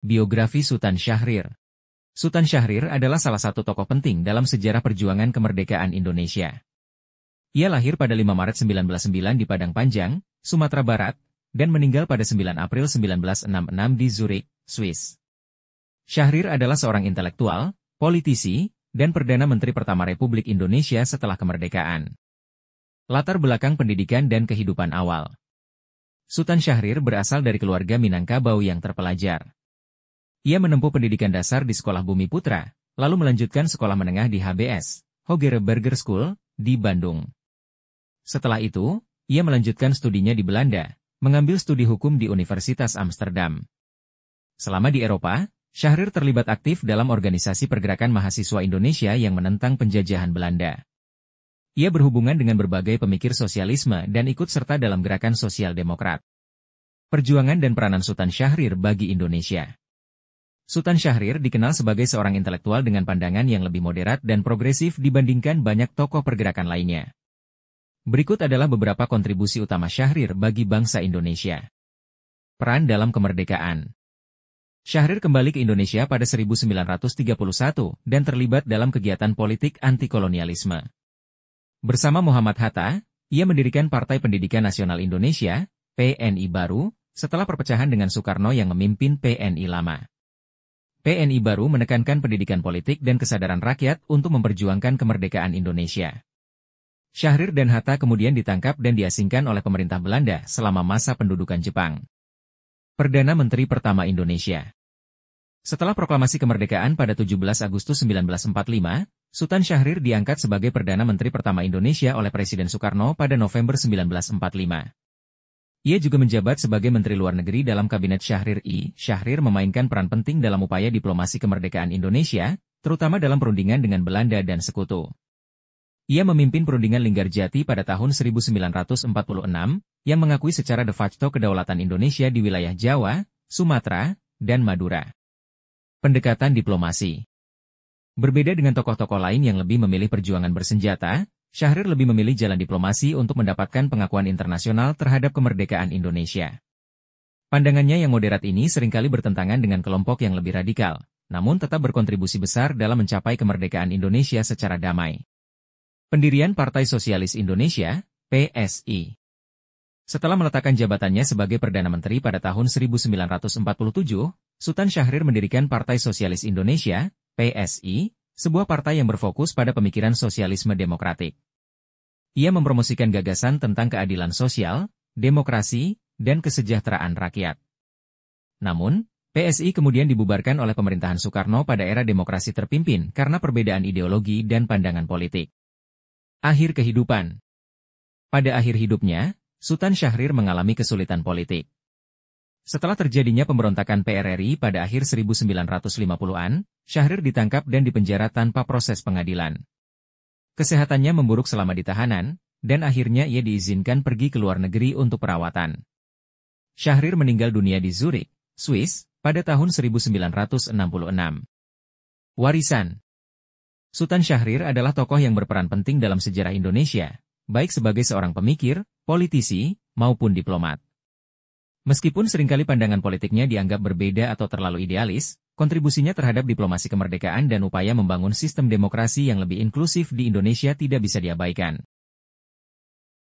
Biografi Sultan Syahrir. Sultan Syahrir adalah salah satu tokoh penting dalam sejarah perjuangan kemerdekaan Indonesia. Ia lahir pada 5 Maret 1909 di Padang Panjang, Sumatera Barat, dan meninggal pada 9 April 1966 di Zurich, Swiss. Syahrir adalah seorang intelektual, politisi, dan Perdana Menteri pertama Republik Indonesia setelah kemerdekaan. Latar belakang pendidikan dan kehidupan awal. Sultan Syahrir berasal dari keluarga Minangkabau yang terpelajar. Ia menempuh pendidikan dasar di Sekolah Bumi Putra, lalu melanjutkan sekolah menengah di HBS, Hogerer Burger School, di Bandung. Setelah itu, ia melanjutkan studinya di Belanda, mengambil studi hukum di Universitas Amsterdam. Selama di Eropa, Syahrir terlibat aktif dalam organisasi pergerakan mahasiswa Indonesia yang menentang penjajahan Belanda. Ia berhubungan dengan berbagai pemikir sosialisme dan ikut serta dalam gerakan sosial demokrat. Perjuangan dan peranan Sultan Syahrir bagi Indonesia. Sultan Syahrir dikenal sebagai seorang intelektual dengan pandangan yang lebih moderat dan progresif dibandingkan banyak tokoh pergerakan lainnya. Berikut adalah beberapa kontribusi utama Syahrir bagi bangsa Indonesia. Peran dalam kemerdekaan. Syahrir kembali ke Indonesia pada 1931 dan terlibat dalam kegiatan politik anti-kolonialisme. Bersama Muhammad Hatta, ia mendirikan Partai Pendidikan Nasional Indonesia, PNI baru, setelah perpecahan dengan Soekarno yang memimpin PNI lama. PNI baru menekankan pendidikan politik dan kesadaran rakyat untuk memperjuangkan kemerdekaan Indonesia. Syahrir dan Hatta kemudian ditangkap dan diasingkan oleh pemerintah Belanda selama masa pendudukan Jepang. Perdana Menteri pertama Indonesia. Setelah proklamasi kemerdekaan pada 17 Agustus 1945, Sultan Syahrir diangkat sebagai Perdana Menteri pertama Indonesia oleh Presiden Soekarno pada November 1945. Ia juga menjabat sebagai Menteri Luar Negeri dalam Kabinet Syahrir I. Syahrir memainkan peran penting dalam upaya diplomasi kemerdekaan Indonesia, terutama dalam perundingan dengan Belanda dan Sekutu. Ia memimpin perundingan Linggarjati pada tahun 1946, yang mengakui secara de facto kedaulatan Indonesia di wilayah Jawa, Sumatera, dan Madura. Pendekatan diplomasi. Berbeda dengan tokoh-tokoh lain yang lebih memilih perjuangan bersenjata, Syahrir lebih memilih jalan diplomasi untuk mendapatkan pengakuan internasional terhadap kemerdekaan Indonesia. Pandangannya yang moderat ini seringkali bertentangan dengan kelompok yang lebih radikal, namun tetap berkontribusi besar dalam mencapai kemerdekaan Indonesia secara damai. Pendirian Partai Sosialis Indonesia, PSI. Setelah meletakkan jabatannya sebagai Perdana Menteri pada tahun 1947, Sultan Syahrir mendirikan Partai Sosialis Indonesia, PSI, sebuah partai yang berfokus pada pemikiran sosialisme demokratik. Ia mempromosikan gagasan tentang keadilan sosial, demokrasi, dan kesejahteraan rakyat. Namun, PSI kemudian dibubarkan oleh pemerintahan Soekarno pada era demokrasi terpimpin karena perbedaan ideologi dan pandangan politik. Akhir kehidupan. Pada akhir hidupnya, Sultan Syahrir mengalami kesulitan politik. Setelah terjadinya pemberontakan PRRI pada akhir 1950-an, Syahrir ditangkap dan dipenjara tanpa proses pengadilan. Kesehatannya memburuk selama di tahanan, dan akhirnya ia diizinkan pergi ke luar negeri untuk perawatan. Syahrir meninggal dunia di Zurich, Swiss, pada tahun 1966. Warisan. Sultan Syahrir adalah tokoh yang berperan penting dalam sejarah Indonesia, baik sebagai seorang pemikir, politisi, maupun diplomat. Meskipun seringkali pandangan politiknya dianggap berbeda atau terlalu idealis, kontribusinya terhadap diplomasi kemerdekaan dan upaya membangun sistem demokrasi yang lebih inklusif di Indonesia tidak bisa diabaikan.